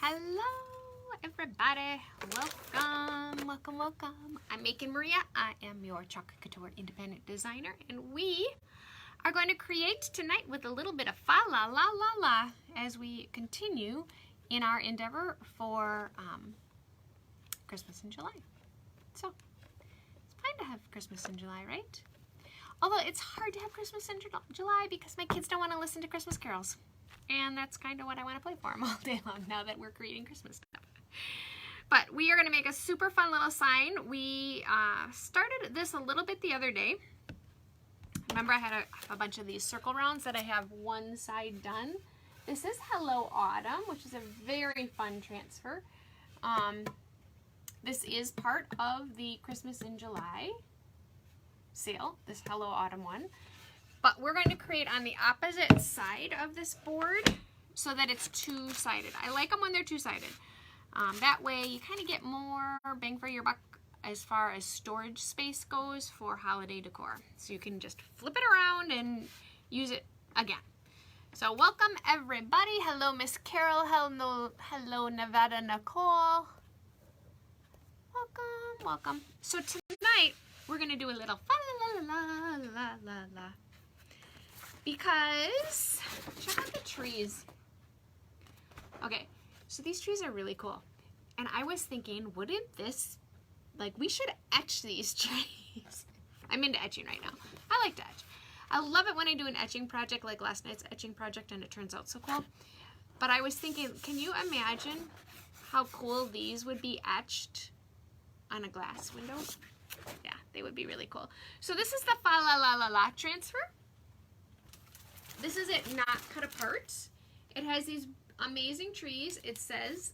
Hello everybody, welcome. I'm making Maria. I am your Chalk Couture independent designer, and we are going to create tonight with a little bit of fa la la la la as we continue in our endeavor for Christmas in July. So it's fine to have Christmas in July, right? Although it's hard to have Christmas in July because my kids don't want to listen to Christmas carols. And that's kind of what I want to play for them all day long now that we're creating Christmas stuff. But we are going to make a super fun little sign. We started this a little bit the other day. Remember I had a bunch of these circle rounds that I have one side done. This is Hello Autumn, which is a very fun transfer. This is part of the Christmas in July sale, this Hello Autumn one. But we're going to create on the opposite side of this board so that it's two-sided. I like them when they're two-sided. That way you kind of get more bang for your buck as far as storage space goes for holiday decor. So you can just flip it around and use it again. So welcome everybody. Hello Miss Carol. Hello Nevada Nicole. Welcome. So tonight we're going to do a little fa la la la la la la. Because, check out the trees. Okay, so these trees are really cool. And I was thinking, wouldn't this, like, we should etch these trees. I'm into etching right now. I like to etch. I love it when I do an etching project, like last night's etching project, and it turns out so cool. But I was thinking, can you imagine how cool these would be etched on a glass window? Yeah, they would be really cool. So this is the fa la la la la transfer. This is it not cut apart. It has these amazing trees. It says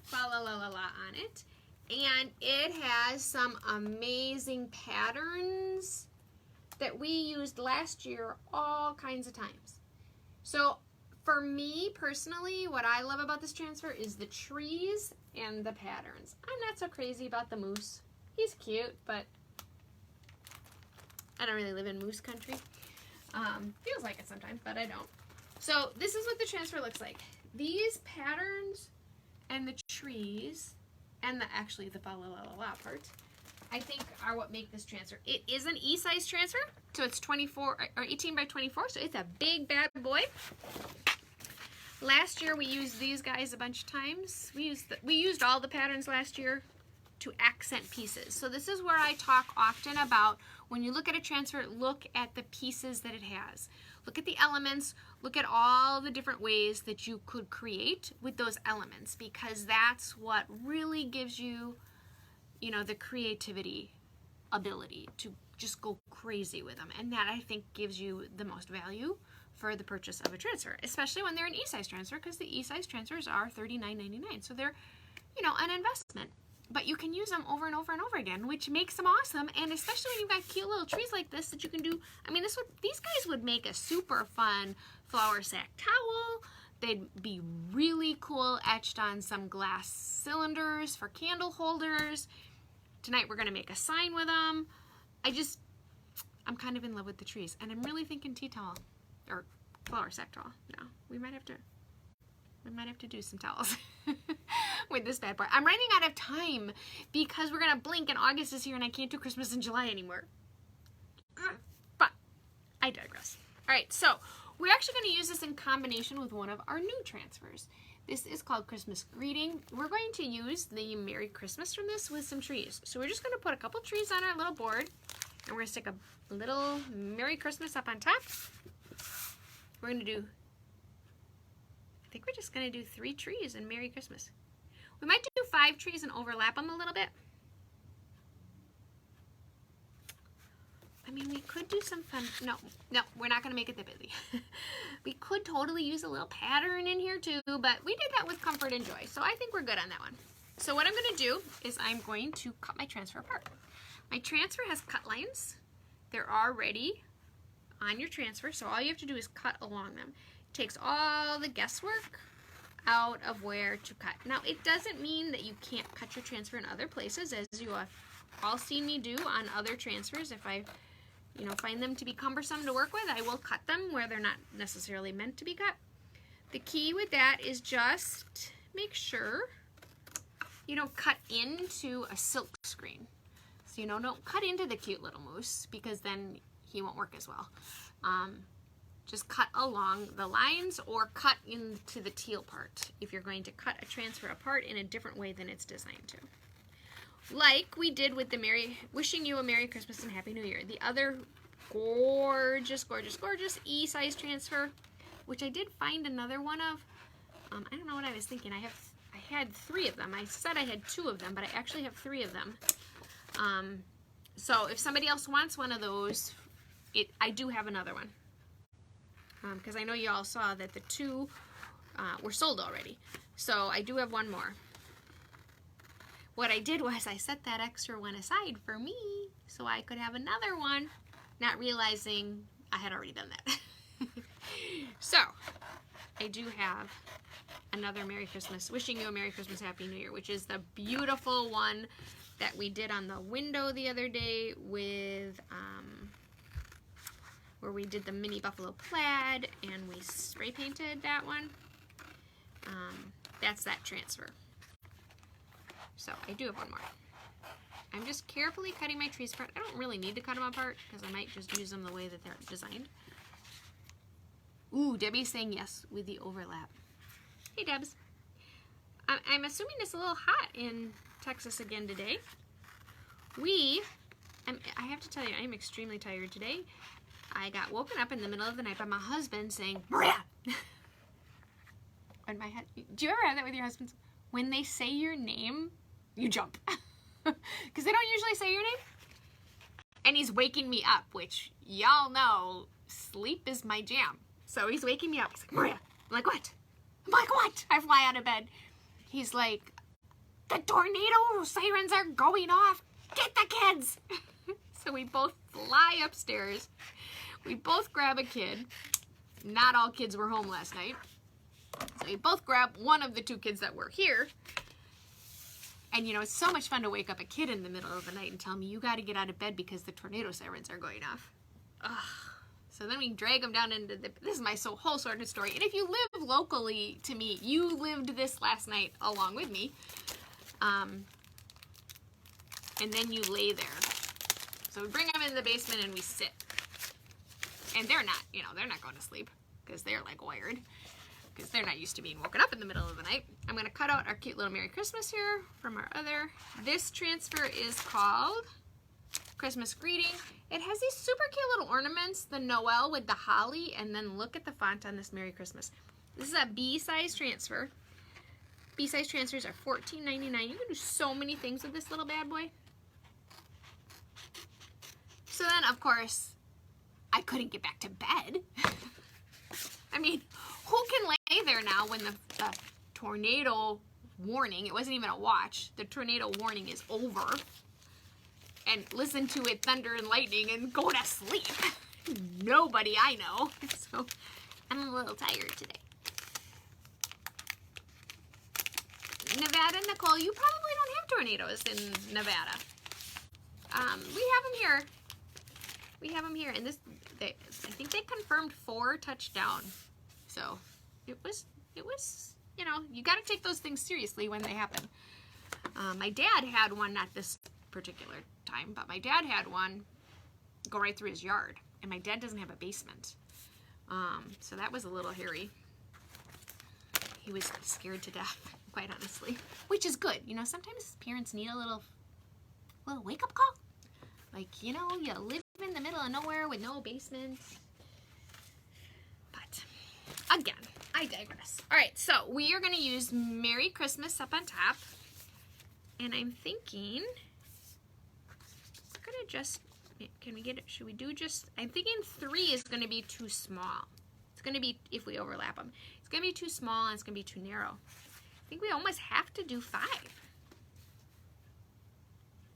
fa la la la la on it. And it has some amazing patterns that we used last year all kinds of times. So for me personally, what I love about this transfer is the trees and the patterns. I'm not so crazy about the moose. He's cute, but I don't really live in moose country. Feels like it sometimes, but I don't. So this is what the transfer looks like. These patterns and the trees and actually the fa la la la la part, I think are what make this transfer. It is an E-size transfer, so it's 24 or 18 by 24, so it's a big bad boy. Last year we used these guys a bunch of times. We used all the patterns last year to accent pieces. So this is where I talk often about when you look at a transfer, look at the pieces that it has. Look at the elements, look at all the different ways that you could create with those elements, because that's what really gives you, the creativity ability to just go crazy with them. And that, I think, gives you the most value for the purchase of a transfer, especially when they're an E-size transfer, because the E-size transfers are $39.99. So they're, an investment. But you can use them over and over and over again, which makes them awesome. And especially when you've got cute little trees like this that you can do. I mean, these guys would make a super fun flour sack towel. They'd be really cool etched on some glass cylinders for candle holders. Tonight we're going to make a sign with them. I'm kind of in love with the trees. And I'm really thinking tea towel or flour sack towel. No, we might have to do some towels with this bad boy. I'm running out of time because we're going to blink and August is here and I can't do Christmas in July anymore. But I digress. All right, so we're actually going to use this in combination with one of our new transfers. This is called Christmas Greeting. We're going to use the Merry Christmas from this with some trees. So we're just going to put a couple trees on our little board and we're going to stick a little Merry Christmas up on top. We're going to do I think we're just going to do 3 trees and Merry Christmas. We might do 5 trees and overlap them a little bit. I mean, we could do some fun. No, we're not going to make it that busy. We could totally use a little pattern in here too, but we did that with comfort and joy. So I think we're good on that one. So what I'm going to do is I'm going to cut my transfer apart. My transfer has cut lines. They're already on your transfer, so all you have to do is cut along them. Takes all the guesswork out of where to cut. Now, it doesn't mean that you can't cut your transfer in other places, as you have all seen me do on other transfers. If I, find them to be cumbersome to work with, I will cut them where they're not necessarily meant to be cut. The key with that is just make sure you don't cut into a silk screen. So, you know, don't cut into the cute little moose because then he won't work as well. Just cut along the lines or cut into the teal part if you're going to cut a transfer apart in a different way than it's designed to. Like we did with the Wishing You a Merry Christmas and Happy New Year. The other gorgeous, gorgeous, gorgeous E-size transfer, which I did find another one of. I don't know what I was thinking. I had 3 of them. I said I had 2 of them, but I actually have 3 of them. So if somebody else wants one of those, I do have another one. Because I know you all saw that the 2 were sold already. So I do have one more. What I did was I set that extra one aside for me so I could have another one, not realizing I had already done that. So I do have another Merry Christmas, Wishing You a Merry Christmas, Happy New Year, which is the beautiful one that we did on the window the other day with, where we did the mini buffalo plaid and we spray painted that one. That's that transfer. So I do have one more. I'm just carefully cutting my trees apart. I don't really need to cut them apart because I might just use them the way that they're designed. Ooh, Debbie's saying yes with the overlap. Hey, Debs. I'm assuming it's a little hot in Texas again today. I have to tell you, I am extremely tired today. I got woken up in the middle of the night by my husband saying, Maria! Do you ever have that with your husbands? When they say your name, you jump. Because they don't usually say your name. And he's waking me up, which y'all know, sleep is my jam. So he's waking me up. He's like, Maria. I'm like, what? I'm like, what? I fly out of bed. He's like, the tornado sirens are going off. Get the kids. So we both fly upstairs. We both grab a kid. Not all kids were home last night. So we both grab one of the 2 kids that were here. And you know, it's so much fun to wake up a kid in the middle of the night and tell me, you got to get out of bed because the tornado sirens are going off. Ugh. So then we drag them down into this is my whole sort of story. And if you live locally to me, you lived this last night along with me. And then you lay there. So we bring them in the basement and we sit. And they're not, you know, they're not going to sleep because they're like wired. Because they're not used to being woken up in the middle of the night. I'm going to cut out our cute little Merry Christmas here from our other. This transfer is called Christmas Greeting. It has these super cute little ornaments, the Noel with the holly, and then look at the font on this Merry Christmas. This is a B-size transfer. B-size transfers are $14.99. You can do so many things with this little bad boy. So then, of course, I couldn't get back to bed. I mean, who can lay there now when the tornado warning, it wasn't even a watch, the tornado warning is over, and listen to it thunder and lightning and go to sleep? Nobody I know. So I'm a little tired today. Nevada, Nicole, you probably don't have tornadoes in Nevada. We have them here. We have them here, and I think they confirmed 4 touchdown. So it was, you know, you got to take those things seriously when they happen. My dad had one, not this particular time, but my dad had one go right through his yard, and my dad doesn't have a basement. So that was a little hairy. He was scared to death, quite honestly, which is good. You know, sometimes parents need a little wake-up call. Like, you know, you live in the middle of nowhere with no basement. But, again, I digress. All right, so we are going to use Merry Christmas up on top. And I'm thinking, we're going to just, can we get it, should we do just, I'm thinking 3 is going to be too small. It's going to be, if we overlap them, it's going to be too small and it's going to be too narrow. I think we almost have to do 5.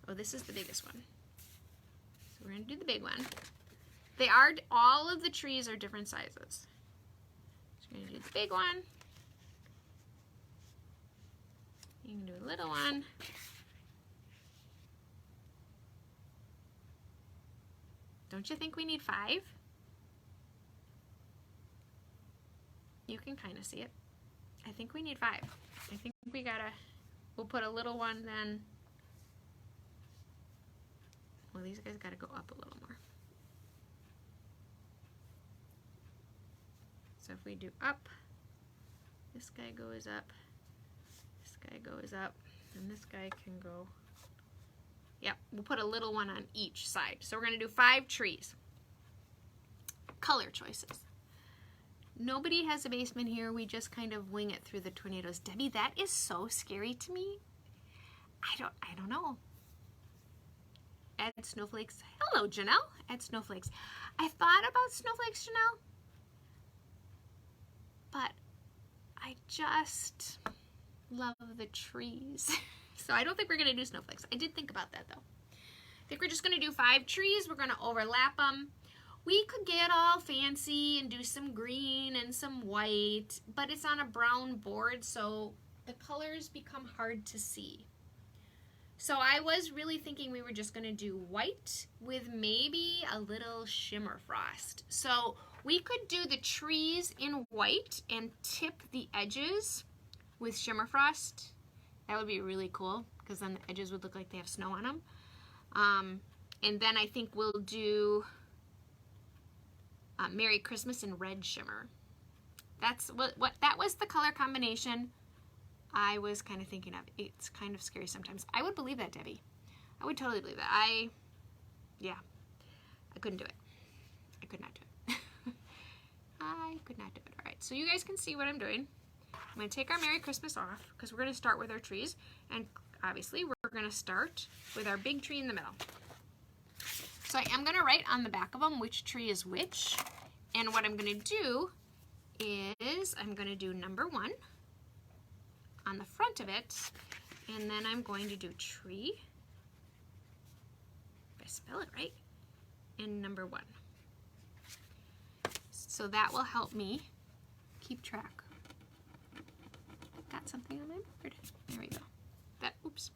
Oh, this is the biggest one. We're going to do the big one. They are, all of the trees are different sizes. So we're going to do the big one. You can do a little one. Don't you think we need 5? You can kind of see it. I think we need 5. I think we'll put a little one then. Well, these guys gotta go up a little more. So if we do up, this guy goes up, this guy goes up, and this guy can go, yep, we'll put a little one on each side. So we're gonna do 5 trees. Color choices. Nobody has a basement here. We just kind of wing it through the tornadoes. Debbie, that is so scary to me. I don't know. Add snowflakes. Hello, Janelle. Add snowflakes. I thought about snowflakes, Janelle, but I just love the trees. So I don't think we're gonna do snowflakes. I did think about that though. I think we're just gonna do 5 trees. We're gonna overlap them. We could get all fancy and do some green and some white, but it's on a brown board, so the colors become hard to see. So I was really thinking we were just gonna do white with maybe a little shimmer frost. So we could do the trees in white and tip the edges with shimmer frost. That would be really cool, because then the edges would look like they have snow on them. And then I think we'll do Merry Christmas in red shimmer. That's what that was the color combination I was kind of thinking of. It's kind of scary sometimes. I would believe that, Debbie. I would totally believe that. I couldn't do it. I could not do it. I could not do it. All right, so you guys can see what I'm doing. I'm going to take our Merry Christmas off because we're going to start with our trees, and obviously we're going to start with our big tree in the middle. So I am going to write on the back of them which tree is which, and what I'm going to do is I'm going to do number 1 on the front of it, and then I'm going to do tree, if I spell it right, and number 1. So that will help me keep track. Got something on my board. There we go. Oops.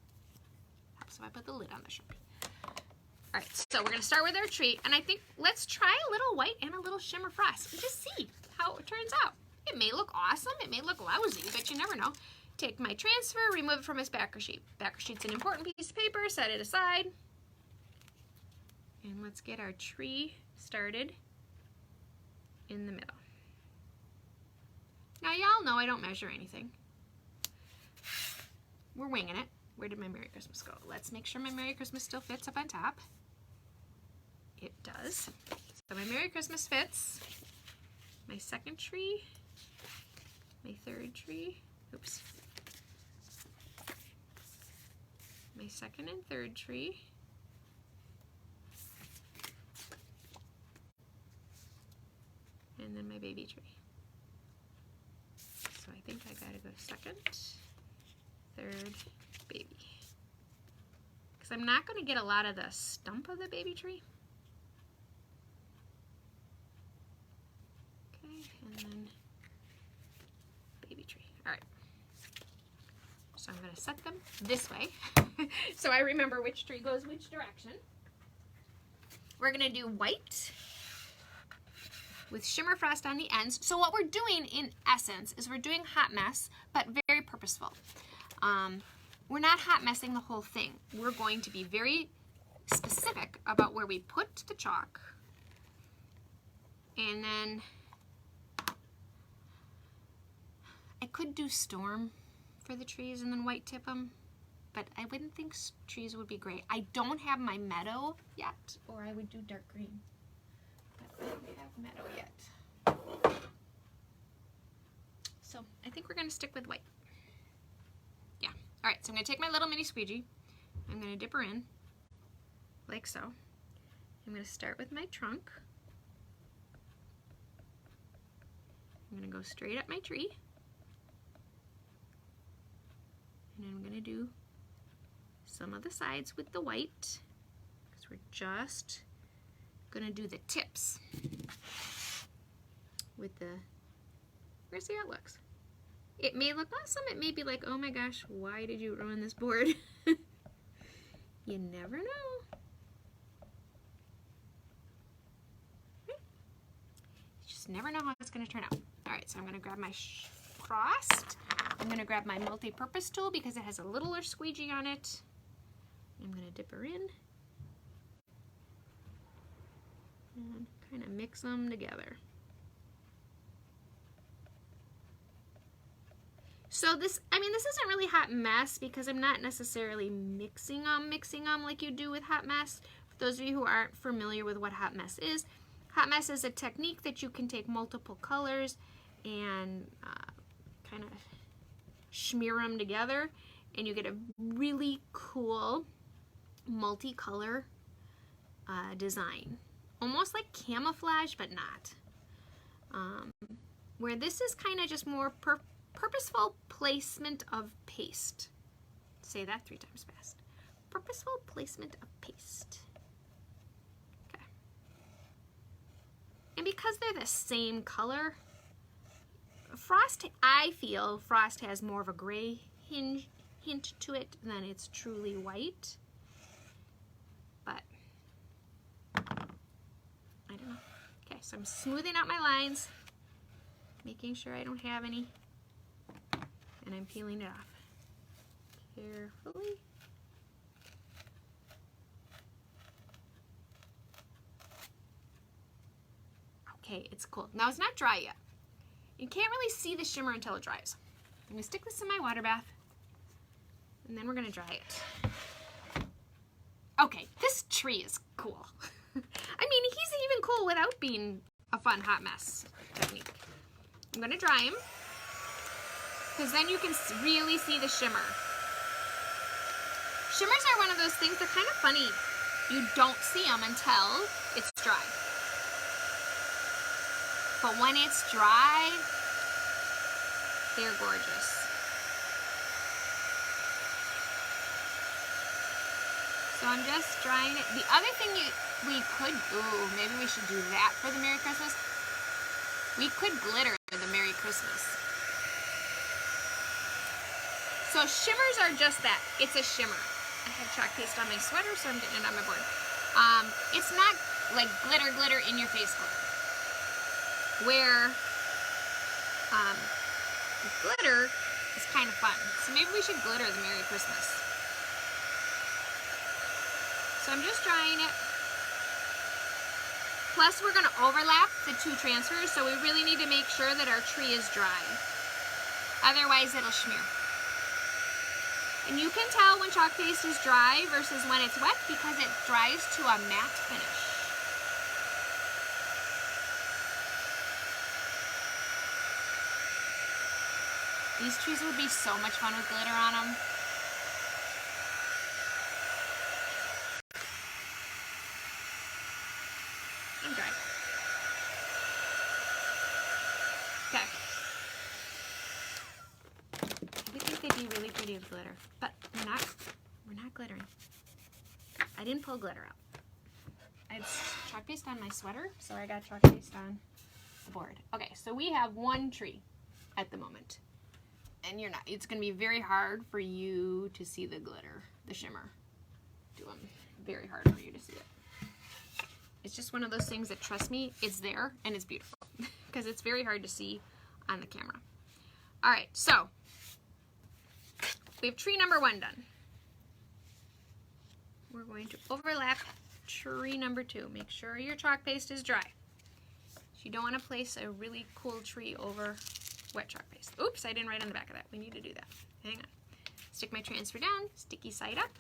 Helps if I put the lid on the Sharpie. All right, so we're gonna start with our tree, and I think let's try a little white and a little shimmer frost and just see how it turns out. It may look awesome, it may look lousy, but you never know. Take my transfer, remove it from its backer sheet. Backer sheet's an important piece of paper, set it aside. And let's get our tree started in the middle. Now y'all know I don't measure anything. We're winging it. Where did my Merry Christmas go? Let's make sure my Merry Christmas still fits up on top. It does. So my Merry Christmas fits. My second tree, my third tree, oops. My second and third tree. And then my baby tree. So I think I gotta go second, third, baby. Because I'm not going to get a lot of the stump of the baby tree. Okay, and then baby tree. All right. So I'm going to set them this way so I remember which tree goes which direction. We're going to do white with shimmer frost on the ends. So what we're doing in essence is we're doing hot mess, but very purposeful. We're not hot messing the whole thing. We're going to be very specific about where we put the chalk. And then I could do storm for the trees and then white tip them, but I wouldn't think trees would be great. I don't have my meadow yet, or I would do dark green. But I don't have meadow yet. So I think we're gonna stick with white. Yeah, all right, so I'm gonna take my little mini squeegee. I'm gonna dip her in, like so. I'm gonna start with my trunk. I'm gonna go straight up my tree. And I'm gonna do some of the sides with the white, because we're just gonna do the tips with the, we're gonna see how it looks. It may look awesome, it may be like, oh my gosh, why did you ruin this board? You never know. You just never know how it's gonna turn out. All right, so I'm gonna grab my, crossed. I'm going to grab my multi-purpose tool because it has a littler squeegee on it. I'm going to dip her in and kind of mix them together. So this isn't really hot mess because I'm not necessarily mixing them like you do with hot mess. For those of you who aren't familiar with what hot mess is a technique that you can take multiple colors and kind of smear them together, and you get a really cool multicolor design. Almost like camouflage, but not. Where this is kind of just more purposeful placement of paste. Say that 3 times fast. Purposeful placement of paste. Okay. And because they're the same color, I feel Frost has more of a gray hint to it than it's truly white. But I don't know. Okay, so I'm smoothing out my lines, making sure I don't have any, and I'm peeling it off carefully. Okay, it's cool. Now it's not dry yet. You can't really see the shimmer until it dries. I'm gonna stick this in my water bath, and then we're gonna dry it. Okay, this tree is cool. I mean, he's even cool without being a fun hot mess technique. I'm gonna dry him, because then you can really see the shimmer. Shimmers are one of those things, they're kind of funny. You don't see them until it's dry. But when it's dry, they're gorgeous. So I'm just drying it. The other thing maybe we should do that for the Merry Christmas. We could glitter the Merry Christmas. So shimmers are just that. It's a shimmer. I have chalk paste on my sweater, so I'm getting it on my board. It's not like glitter in your face glitter. Where glitter is kind of fun. So maybe we should glitter the Merry Christmas. So I'm just drying it. Plus we're going to overlap the 2 transfers, so we really need to make sure that our tree is dry. Otherwise it'll smear. And you can tell when chalk paste is dry versus when it's wet because it dries to a matte finish. These trees would be so much fun with glitter on them. I'm dry. Okay. I think they'd be really pretty with glitter, but we're not glittering. I didn't pull glitter out. I had chalk paste on my sweater, so I got chalk paste on the board. Okay, so we have 1 tree at the moment. And it's going to be very hard for you to see the glitter, the shimmer. Very hard for you to see it. It's just one of those things that, trust me, it's there and it's beautiful. Because it's very hard to see on the camera. Alright, so we have tree number 1 done. We're going to overlap tree number 2. Make sure your chalk paste is dry. You don't want to place a really cool tree over wet chalk paste. Oops, I didn't write on the back of that. We need to do that. Hang on. Stick my transfer down, sticky side up.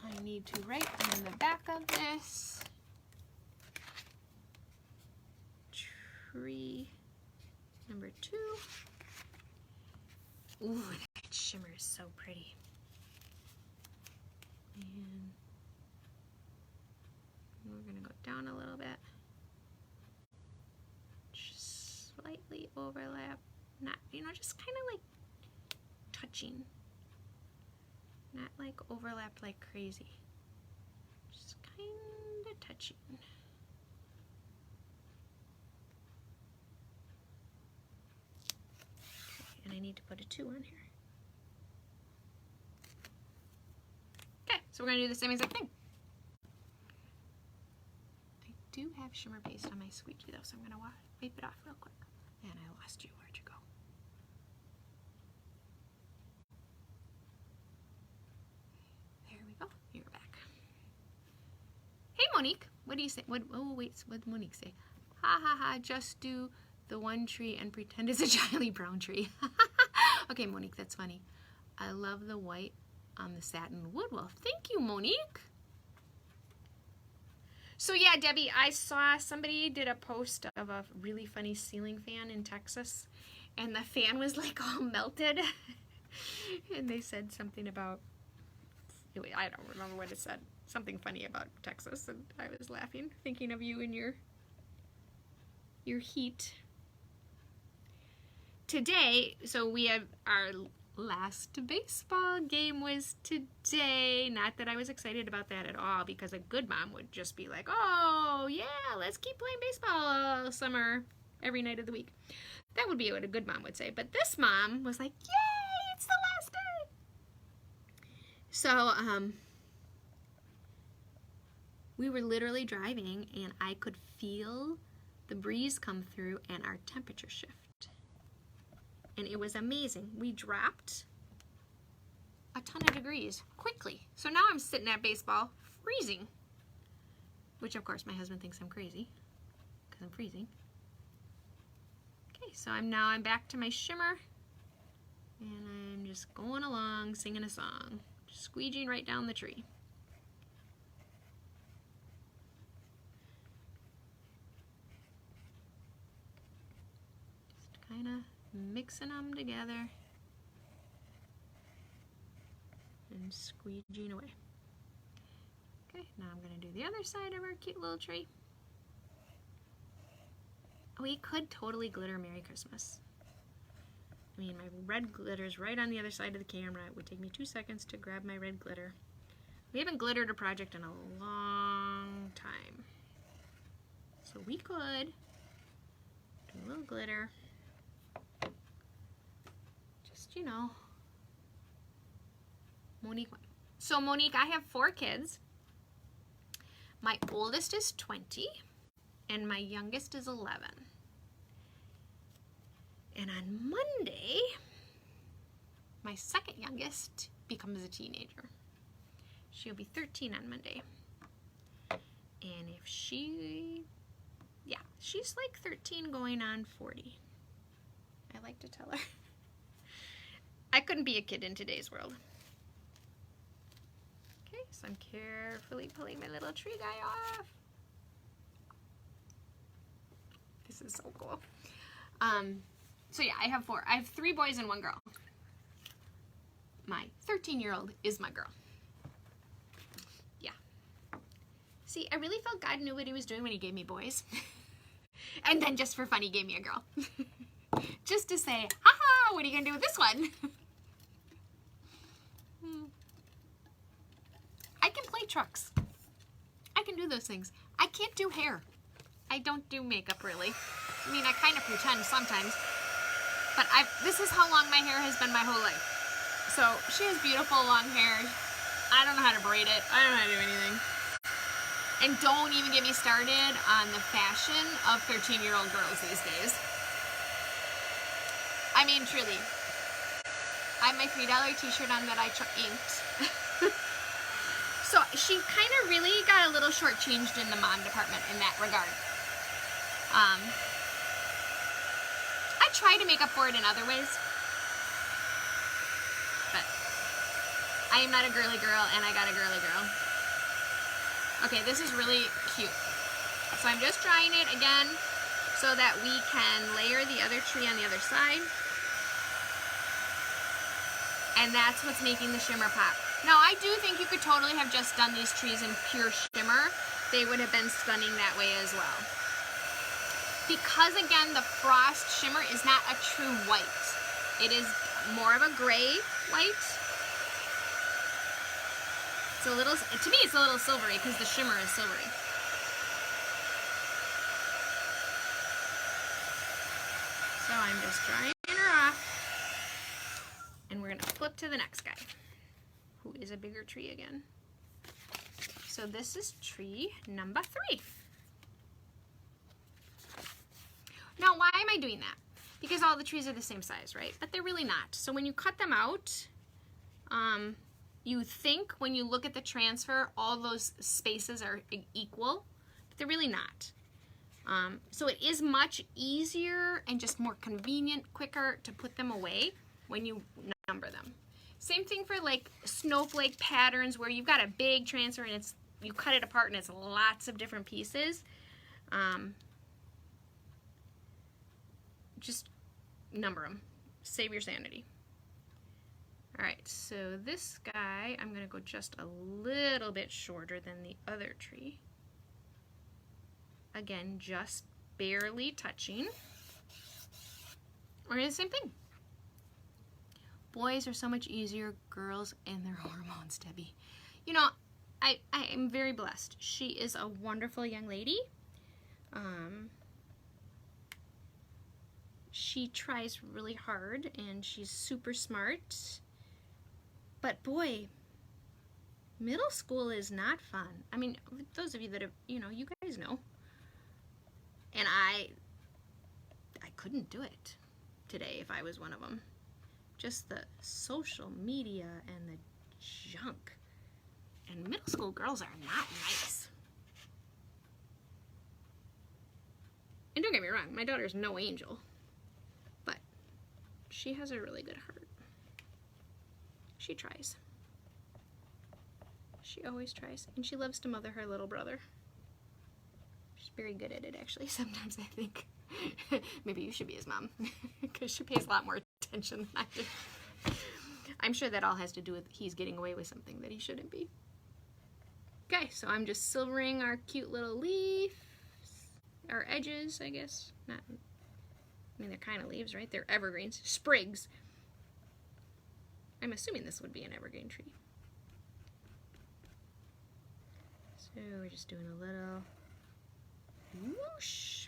I need to write on the back of this. Tree number 2. Ooh, that shimmer is so pretty. And we're going to go down a little bit. Slightly overlap, not, just kind of like touching, not like overlap like crazy, just kind of touching. Okay, and I need to put a 2 on here. Okay, so we're going to do the same exact thing. I do have shimmer paste on my squeegee though, so I'm going to wipe it off real quick. And I lost you. Where'd you go? Monique. What do you say? Oh, wait, what did Monique say? Ha ha ha, just do the one tree and pretend it's a Charlie Brown tree. Okay, Monique, that's funny. I love the white on the satin wood. Well, thank you, Monique. So yeah, Debbie, I saw somebody did a post of a really funny ceiling fan in Texas, and the fan was like all melted. And they said something about, I don't remember what it said, something funny about Texas, and I was laughing, thinking of you and your heat. Today, so we have our last baseball game was today. Not that I was excited about that at all, because a good mom would just be like, oh yeah, let's keep playing baseball all summer, every night of the week. That would be what a good mom would say. But this mom was like, yay, it's the last day. So we were literally driving, and I could feel the breeze come through and our temperature shift. And it was amazing. We dropped a ton of degrees quickly. So now I'm sitting at baseball freezing, which of course my husband thinks I'm crazy because I'm freezing. Okay, so I'm back to my shimmer, and I'm just going along singing a song, just squeegeeing right down the tree. Just kind of mixing them together and squeegeeing away. Okay, now I'm going to do the other side of our cute little tree. We could totally glitter Merry Christmas. I mean, my red glitter's right on the other side of the camera. It would take me 2 seconds to grab my red glitter. We haven't glittered a project in a long time. So we could do a little glitter. Just, you know, Monique went. So Monique, I have 4 kids. My oldest is 20 and my youngest is 11. And on Monday, my second youngest becomes a teenager. She'll be 13 on Monday. And if she's like 13 going on 40. I like to tell her. I couldn't be a kid in today's world. Okay, so I'm carefully pulling my little tree guy off. This is so cool. So yeah, I have 4. I have 3 boys and 1 girl. My 13-year-old is my girl. Yeah. See, I really felt God knew what he was doing when he gave me boys. And then just for fun, he gave me a girl. Just to say, haha, what are you going to do with this one? I can play trucks. I can do those things. I can't do hair. I don't do makeup, really. I mean, I kind of pretend sometimes. But this is how long my hair has been my whole life. So she has beautiful long hair. I don't know how to braid it. I don't know how to do anything. And don't even get me started on the fashion of 13-year-old girls these days. I mean, truly. I have my $3 t-shirt on that I inked. So she kind of really got a little shortchanged in the mom department in that regard. I try to make up for it in other ways. But I am not a girly girl, and I got a girly girl. Okay, this is really cute. So I'm just drying it again so that we can layer the other tree on the other side. And that's what's making the shimmer pop. Now, I do think you could totally have just done these trees in pure shimmer. They would have been stunning that way as well. Because, again, the frost shimmer is not a true white. It is more of a gray white. It's a little, to me, it's a little silvery because the shimmer is silvery. So I'm just drying her off. And we're going to flip to the next guy, who is a bigger tree again. So this is tree number 3. Now, why am I doing that? Because all the trees are the same size, right? But they're really not. So when you cut them out, You think when you look at the transfer, all those spaces are equal, but they're really not. So it is much easier and just more convenient, quicker to put them away when you number them. Same thing for like snowflake patterns where you've got a big transfer and you cut it apart and it's lots of different pieces. Just number them. Save your sanity. All right, so this guy, I'm going to go just a little bit shorter than the other tree. Again, just barely touching. We're going to do the same thing. Boys are so much easier, girls and their hormones, Debbie. You know, I am very blessed. She is a wonderful young lady. She tries really hard and she's super smart. But boy, middle school is not fun. I mean, those of you that have, you know, you guys know. And I couldn't do it today if I was one of them. Just the social media and the junk. And middle school girls are not nice. And don't get me wrong, my daughter's no angel. But she has a really good heart. She tries. She always tries. And she loves to mother her little brother. She's very good at it, actually. Sometimes I think maybe you should be his mom. Because she pays a lot more attention than I do. I'm sure that all has to do with he's getting away with something that he shouldn't be. Okay, so I'm just silvering our cute little leaves. Our edges, I guess. I mean, they're kind of leaves, right? They're evergreens. Sprigs. I'm assuming this would be an evergreen tree. So we're just doing a little whoosh.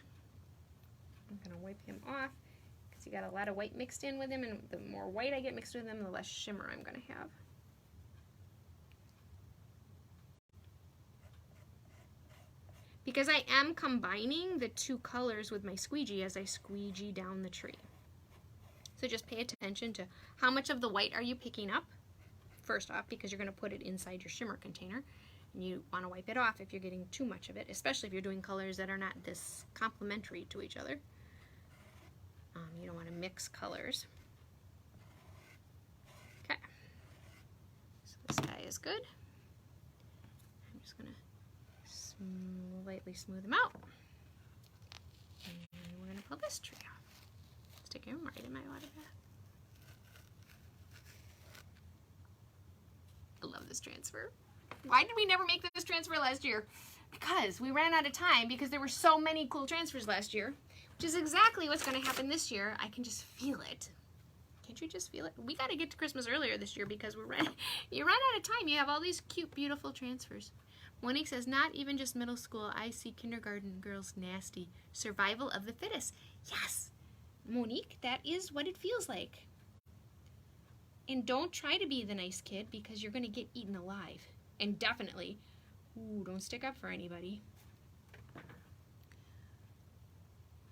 I'm going to wipe him off because he got a lot of white mixed in with him, and the more white I get mixed with him, the less shimmer I'm going to have. Because I am combining the two colors with my squeegee as I squeegee down the tree. So just pay attention to how much of the white are you picking up, first off, because you're going to put it inside your shimmer container. And you want to wipe it off if you're getting too much of it, especially if you're doing colors that are not this complementary to each other. You don't want to mix colors. Okay. So this guy is good. I'm just going to lightly smooth them out. And we're going to pull this tree off. Stick him right in my water bath. I love this transfer. Why did we never make this transfer last year? Because we ran out of time because there were so many cool transfers last year, which is exactly what's going to happen this year. I can just feel it. Can't you just feel it? We got to get to Christmas earlier this year because you run out of time. You have all these cute, beautiful transfers. Monique says, not even just middle school. I see kindergarten girls nasty. Survival of the fittest. Yes, Monique, that is what it feels like. And don't try to be the nice kid because you're going to get eaten alive. And definitely, don't stick up for anybody.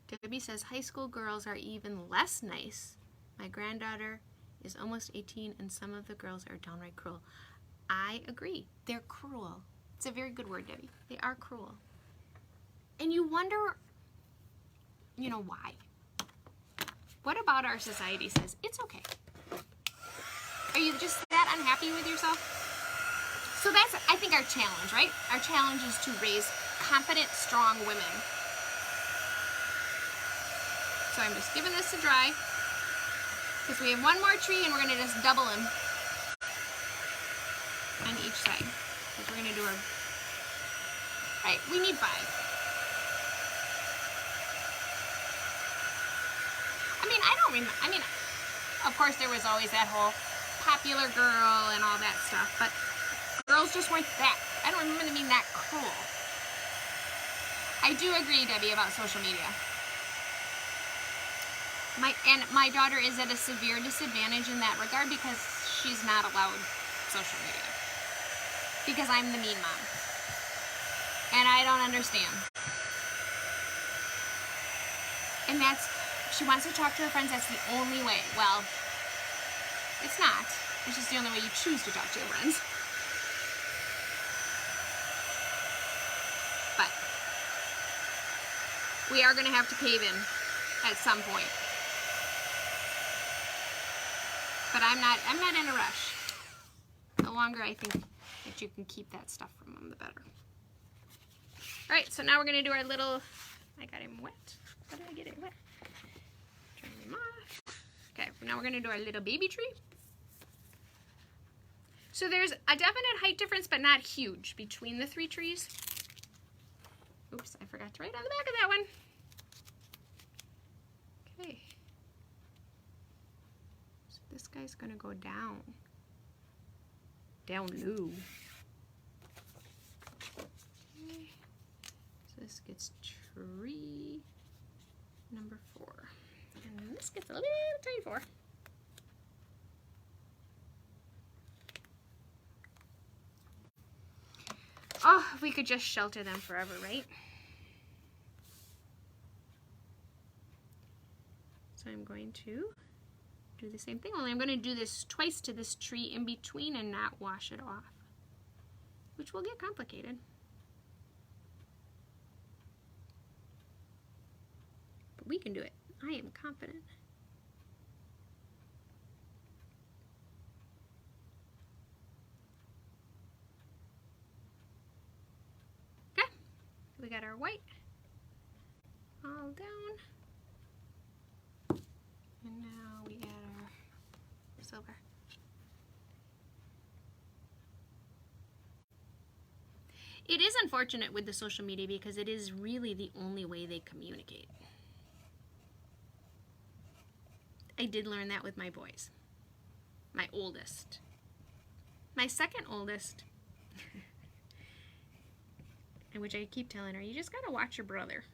Debbie says, high school girls are even less nice. My granddaughter is almost 18 and some of the girls are downright cruel. I agree. They're cruel. It's a very good word, Debbie. They are cruel. And you wonder, you know, why? What about our society says it's okay? Are you just that unhappy with yourself? So that's, I think, our challenge, right? Our challenge is to raise confident, strong women. So I'm just giving this to dry because we have one more tree and we're going to just double him on each side. Because we're going to do our, right, we need 5. I mean, of course there was always that whole popular girl and all that stuff, but girls just weren't that, I don't remember them being that cruel. I do agree, Debbie, about social media. My daughter is at a severe disadvantage in that regard because she's not allowed social media. Because I'm the mean mom. And I don't understand. And she wants to talk to her friends, that's the only way. Well, It's not. It's just the only way you choose to talk to your friends. But we are going to have to cave in at some point. But I'm not in a rush. The longer I think that you can keep that stuff from them, the better. All right, so now we're going to do our little, I got him wet. How did I get it wet? Turn him off. Okay, now we're going to do our little baby tree. So there's a definite height difference, but not huge, between the 3 trees. Oops, I forgot to write on the back of that one. Okay. So this guy's going to go down. Down low. Okay. So this gets tree number 4. And then this gets a little tiny 4. Oh, if we could just shelter them forever, right? So I'm going to do the same thing, only I'm going to do this twice to this tree in between and not wash it off, which will get complicated. But we can do it. I am confident. We got our white all down, and now we add our silver. It is unfortunate with the social media because it is really the only way they communicate. I did learn that with my boys. My oldest. My second oldest, which I keep telling her, you just gotta watch your brother.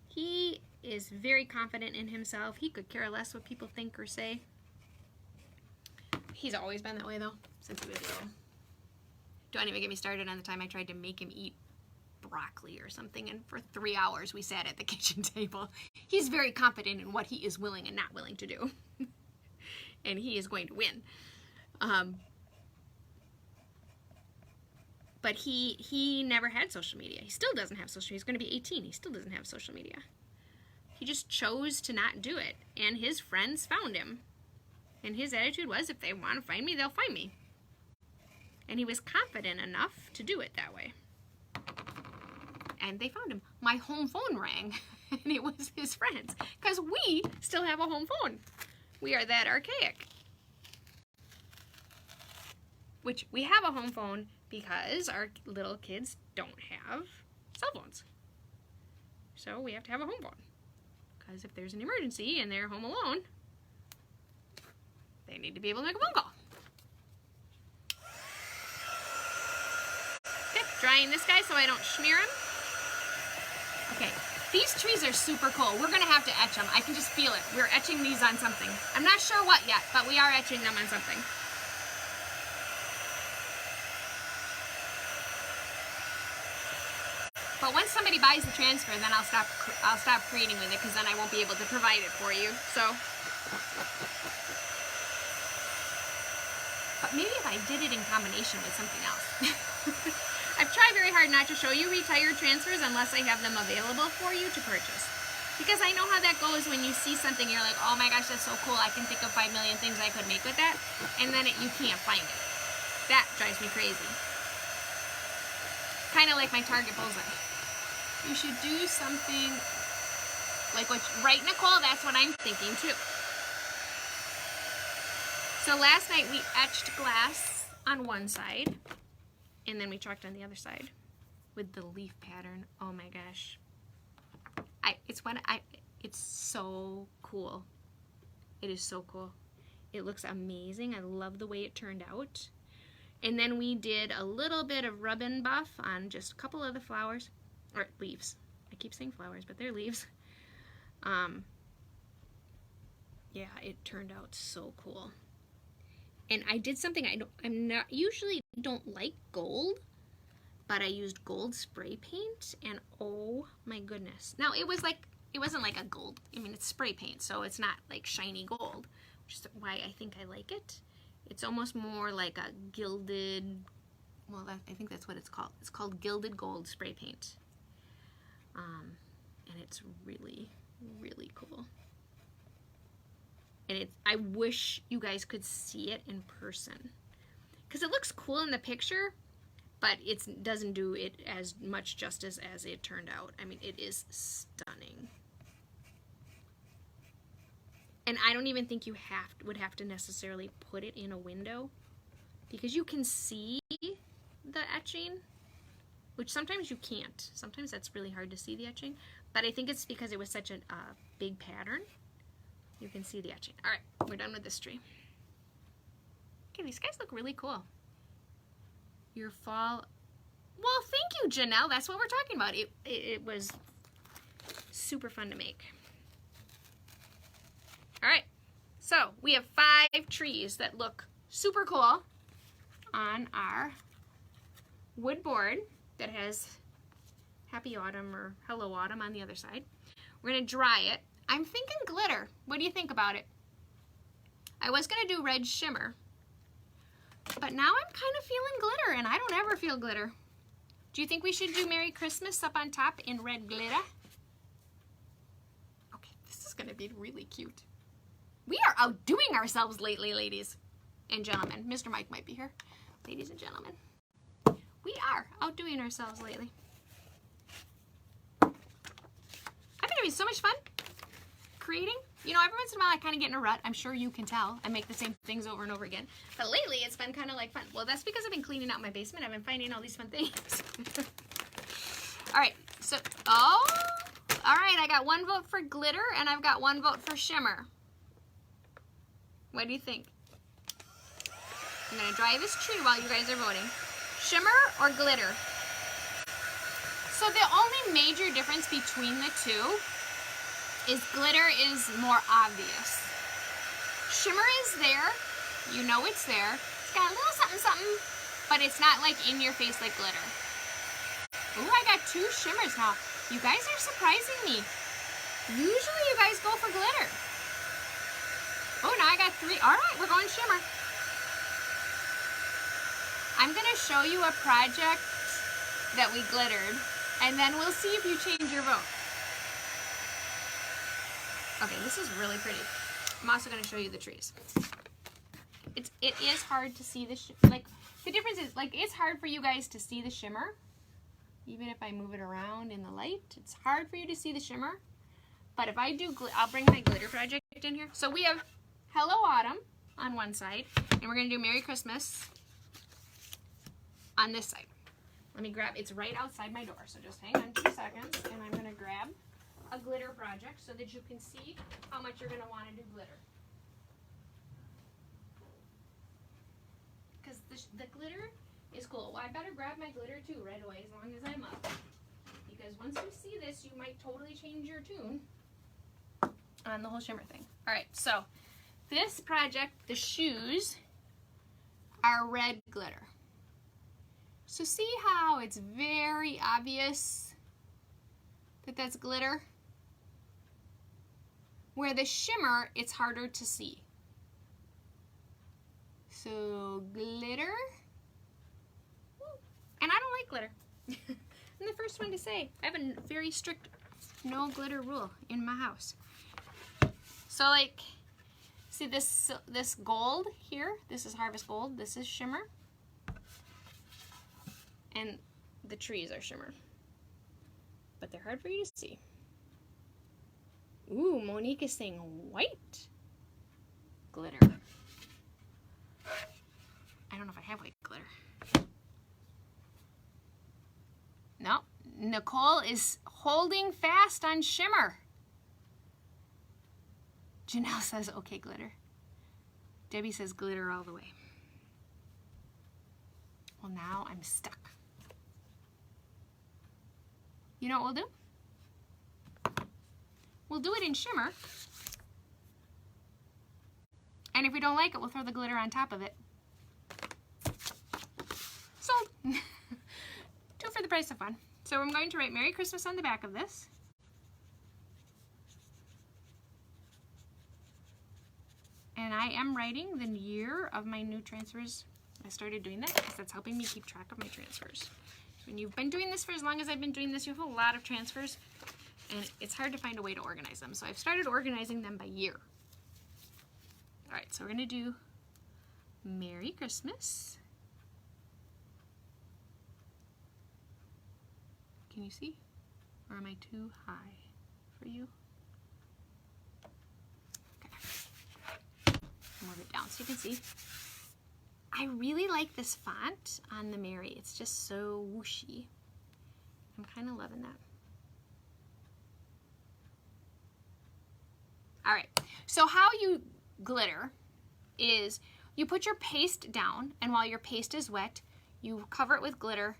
He is very confident in himself. He could care less what people think or say. He's always been that way though, since he was little. Don't even get me started on the time I tried to make him eat broccoli or something, and for 3 hours we sat at the kitchen table. He's very confident in what he is willing and not willing to do. And he is going to win. But he never had social media. He still doesn't have social media. He's going to be 18. He still doesn't have social media. He just chose to not do it. And his friends found him. And his attitude was, if they want to find me, they'll find me. And he was confident enough to do it that way. And they found him. My home phone rang. And it was his friends. Because we still have a home phone. We are that archaic. Which, we have a home phone because our little kids don't have cell phones. So we have to have a home phone. Because if there's an emergency and they're home alone, they need to be able to make a phone call. Okay, drying this guy so I don't smear him. Okay, these trees are super cool. We're going to have to etch them. I can just feel it. We're etching these on something. I'm not sure what yet, but we are etching them on something. But once somebody buys the transfer, then I'll stop creating with it, because then I won't be able to provide it for you. So, but maybe if I did it in combination with something else. I've tried very hard not to show you retired transfers unless I have them available for you to purchase, because I know how that goes when you see something, you're like, oh my gosh, that's so cool, I can think of 5 million things I could make with that, and then you can't find it. That drives me crazy. Kind of like my Target bullseye. You should do something like what, right, Nicole? That's what I'm thinking too. So last night we etched glass on one side, and then we chalked on the other side with the leaf pattern. Oh my gosh. It's so cool. It is so cool. It looks amazing. I love the way it turned out. And then we did a little bit of rub-in buff on just a couple of the flowers, or leaves. I keep saying flowers, but they're leaves. Yeah, it turned out so cool. And I did something I'm not usually don't like gold, but I used gold spray paint, and oh my goodness. Now it wasn't like a gold. I mean, it's spray paint, so it's not like shiny gold, which is why I think I like it. It's almost more like a gilded, well, I think that's what it's called. It's called Gilded Gold spray paint. And it's really, really cool. And I wish you guys could see it in person, because it looks cool in the picture, but it doesn't do it as much justice as it turned out. I mean, it is stunning. And I don't even think you would have to necessarily put it in a window, because you can see the etching, which sometimes you can't. Sometimes that's really hard to see the etching, but I think it's because it was such a big pattern. You can see the etching. All right, we're done with this tree. Okay, these guys look really cool. Your fall. Well, thank you, Janelle. That's what we're talking about. It was super fun to make. All right, so we have 5 trees that look super cool on our wood board that has Happy Autumn or Hello Autumn on the other side. We're gonna dry it. I'm thinking glitter. What do you think about it? I was gonna do red shimmer, but now I'm kind of feeling glitter, and I don't ever feel glitter. Do you think we should do Merry Christmas up on top in red glitter? Okay, this is gonna be really cute. We are outdoing ourselves lately, ladies and gentlemen. Mr. Mike might be here. Ladies and gentlemen, we are outdoing ourselves lately. I've been having so much fun creating. You know, every once in a while I kind of get in a rut. I'm sure you can tell. I make the same things over and over again. But lately it's been kind of like fun. Well, that's because I've been cleaning out my basement. I've been finding all these fun things. All right, so, all right, I got 1 vote for glitter and I've got 1 vote for shimmer. What do you think? I'm gonna dry this tree while you guys are voting. Shimmer or glitter? So the only major difference between the two is glitter is more obvious. Shimmer is there, you know it's there. It's got a little something something, but it's not like in your face like glitter. Ooh, I got 2 shimmers now. You guys are surprising me. Usually you guys go for glitter. Oh, now I got 3. All right, we're going shimmer. I'm gonna show you a project that we glittered, and then we'll see if you change your vote. Okay, this is really pretty. I'm also gonna show you the trees. It is hard to see the the difference is, like, it's hard for you guys to see the shimmer. Even if I move it around in the light, it's hard for you to see the shimmer. But if I do, I'll bring my glitter project in here. So we have Hello Autumn on one side, and we're gonna do Merry Christmas on this side. Let me grab, it's right outside my door, so just hang on 2 seconds, and I'm gonna grab a glitter project so that you can see how much you're gonna wanna do glitter. Because the glitter is cool. Well, I better grab my glitter too right away as long as I'm up. Because once you see this, you might totally change your tune on the whole shimmer thing. All right, so this project, the shoes are red glitter. So see how it's very obvious that that's glitter? Where the shimmer, it's harder to see. So glitter. And I don't like glitter. I'm the first one to say. I have a very strict no glitter rule in my house. So like, see this gold here? This is Harvest Gold. This is shimmer. And the trees are shimmer. But they're hard for you to see. Ooh, Monique is saying white glitter. I don't know if I have white glitter. No, Nicole is holding fast on shimmer. Janelle says, okay, glitter. Debbie says glitter all the way. Well, now I'm stuck. You know what we'll do? We'll do it in shimmer. And if we don't like it, we'll throw the glitter on top of it. Sold. 2 for the price of 1. So I'm going to write Merry Christmas on the back of this. And I am writing the year of my new transfers. I started doing that because that's helping me keep track of my transfers. When you've been doing this for as long as I've been doing this, you have a lot of transfers, and it's hard to find a way to organize them. So I've started organizing them by year. All right, so we're gonna do Merry Christmas. Can you see? Or am I too high for you? Okay. Move it down so you can see. I really like this font on the Merry. It's just so whooshy. I'm kind of loving that. All right, so how you glitter is you put your paste down, and while your paste is wet, you cover it with glitter,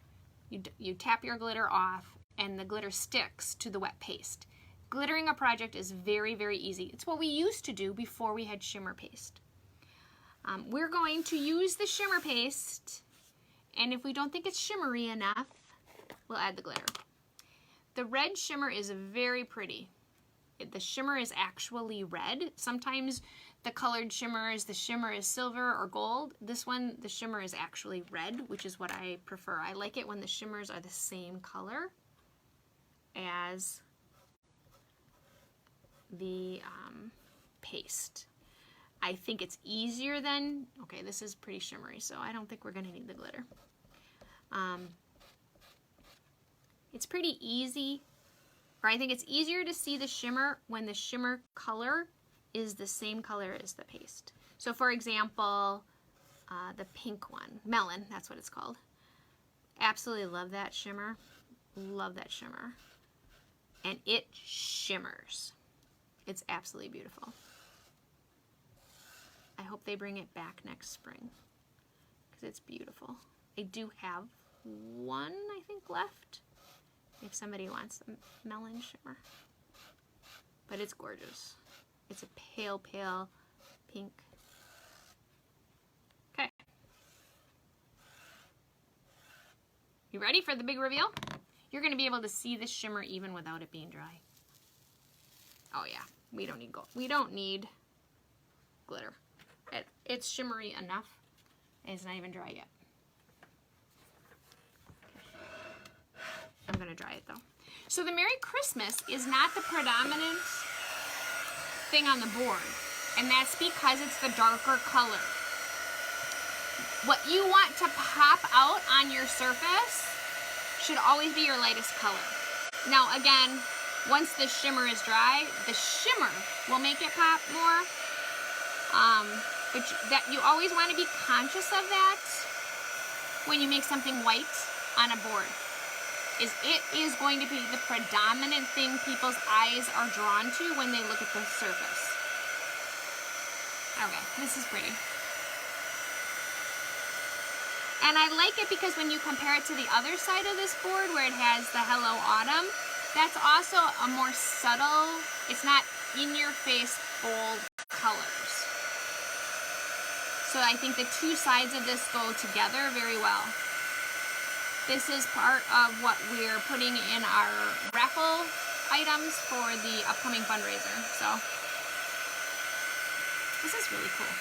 you tap your glitter off, and the glitter sticks to the wet paste. Glittering a project is very, very easy. It's what we used to do before we had shimmer paste. We're going to use the shimmer paste, and if we don't think it's shimmery enough, we'll add the glitter. The red shimmer is very pretty. The shimmer is actually red. Sometimes the colored shimmers, the shimmer is silver or gold. This one, the shimmer is actually red, which is what I prefer. I like it when the shimmers are the same color as the paste. I think it's easier than, okay, this is pretty shimmery, so I don't think we're gonna need the glitter. It's pretty easy, or I think it's easier to see the shimmer when the shimmer color is the same color as the paste. So for example, the pink one, Melon, that's what it's called. Absolutely love that shimmer. Love that shimmer. And it shimmers. It's absolutely beautiful. I hope they bring it back next spring because it's beautiful. I do have one, I think, left if somebody wants the Melon shimmer. But it's gorgeous. It's a pale, pale pink. Okay. You ready for the big reveal? You're going to be able to see this shimmer even without it being dry. Oh yeah, we don't need gold. We don't need glitter. It's shimmery enough, and it's not even dry yet. I'm gonna dry it though. So the Merry Christmas is not the predominant thing on the board, and that's because it's the darker color. What you want to pop out on your surface should always be your lightest color. Now again, once the shimmer is dry, the shimmer will make it pop more. But that you always want to be conscious of that when you make something white on a board. It is going to be the predominant thing people's eyes are drawn to when they look at the surface. Okay, this is pretty. And I like it because when you compare it to the other side of this board where it has the Hello Autumn, that's also a more subtle, it's not in your face bold colors. So I think the two sides of this go together very well. This is part of what we're putting in our raffle items for the upcoming fundraiser. So this is really cool.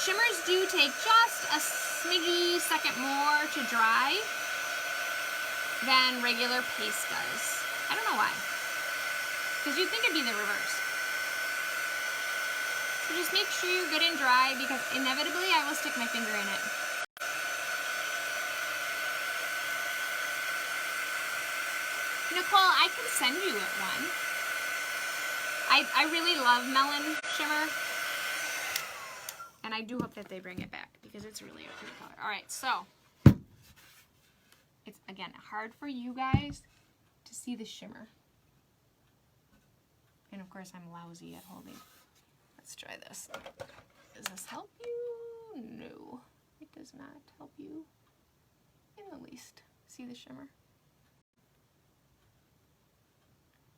Shimmers do take just a smidgy second more to dry than regular paste does. I don't know why. Because you'd think it'd be the reverse. So just make sure you're good and dry because inevitably I will stick my finger in it. Nicole, I can send you one. I really love Melon shimmer. And I do hope that they bring it back because it's really a pretty color. All right, so it's, again, hard for you guys to see the shimmer. And of course, I'm lousy at holding. Let's try this. Does this help you? No, it does not help you in the least. See the shimmer?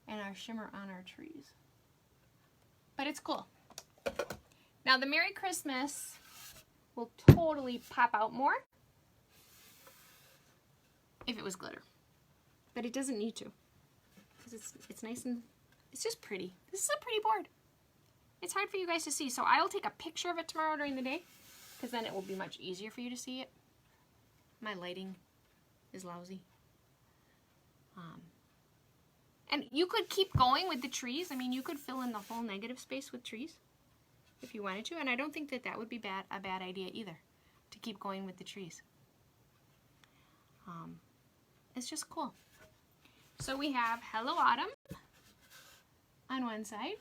And our shimmer on our trees. But it's cool. Now the Merry Christmas will totally pop out more if it was glitter. But it doesn't need to. Because it's nice and, it's just pretty. This is a pretty board. It's hard for you guys to see, so I will take a picture of it tomorrow during the day, because then it will be much easier for you to see it. My lighting is lousy. And you could keep going with the trees. I mean, you could fill in the whole negative space with trees if you wanted to, and I don't think that that would be a bad idea either, to keep going with the trees. It's just cool. So we have Hello Autumn on one side.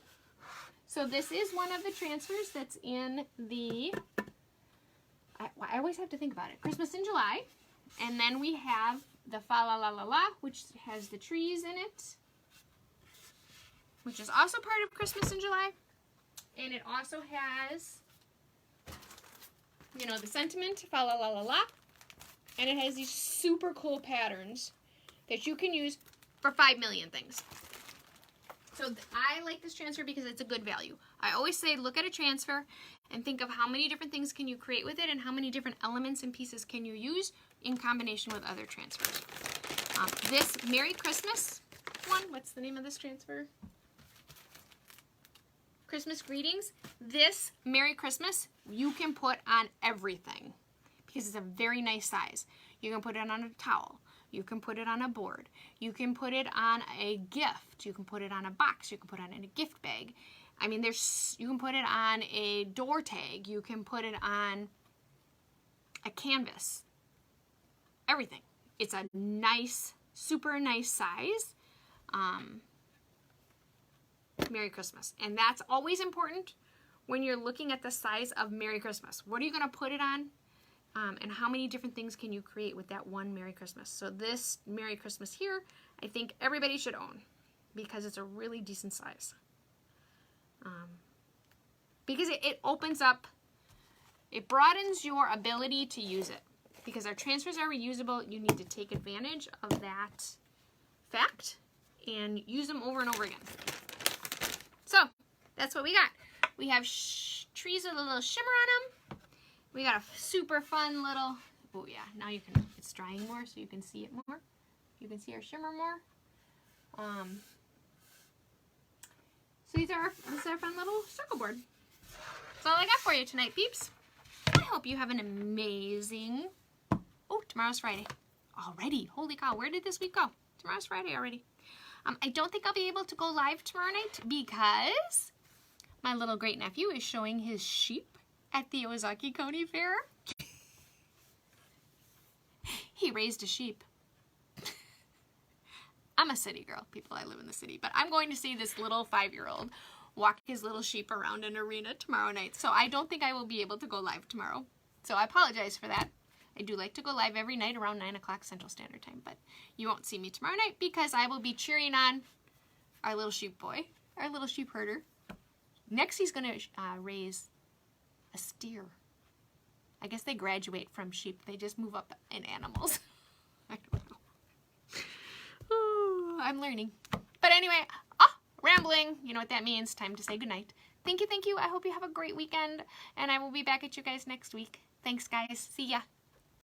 So this is one of the transfers that's in the, I always have to think about it, Christmas in July. And then we have the Fa La La La La, which has the trees in it, which is also part of Christmas in July. And it also has, you know, the sentiment, Fa La La La La. And it has these super cool patterns that you can use for 5 million things. So I like this transfer because it's a good value. I always say look at a transfer and think of how many different things can you create with it and how many different elements and pieces can you use in combination with other transfers. This Merry Christmas one, what's the name of this transfer? Christmas Greetings. This Merry Christmas you can put on everything because it's a very nice size. You can put it on a towel. You can put it on a board. You can put it on a gift. You can put it on a box. You can put it in a gift bag. I mean, you can put it on a door tag. You can put it on a canvas. Everything. It's a nice, super nice size. Merry Christmas. And that's always important when you're looking at the size of Merry Christmas. What are you going to put it on? And how many different things can you create with that one Merry Christmas? So this Merry Christmas here, I think everybody should own because it's a really decent size. Because it opens up, it broadens your ability to use it. Because our transfers are reusable, you need to take advantage of that fact and use them over and over again. So that's what we got. We have trees with a little shimmer on them. We got a super fun little, oh yeah, now you can, it's drying more so you can see it more. You can see our shimmer more. So this is our fun little circle board. That's all I got for you tonight, peeps. I hope you have an amazing, oh, tomorrow's Friday. Already, holy cow, where did this week go? Tomorrow's Friday already. I don't think I'll be able to go live tomorrow night because my little great nephew is showing his sheep at the Ozaki County Fair. He raised a sheep. I'm a city girl, people. I live in the city. But I'm going to see this little 5-year-old walk his little sheep around an arena tomorrow night. So I don't think I will be able to go live tomorrow. So I apologize for that. I do like to go live every night around 9 o'clock Central Standard Time. But you won't see me tomorrow night because I will be cheering on our little sheep boy, our little sheep herder. Next he's going to raise a steer. I guess they graduate from sheep. They just move up in animals. I don't know. Ooh, I'm learning. But anyway, rambling. You know what that means. Time to say goodnight. Thank you, thank you. I hope you have a great weekend. And I will be back at you guys next week. Thanks, guys. See ya.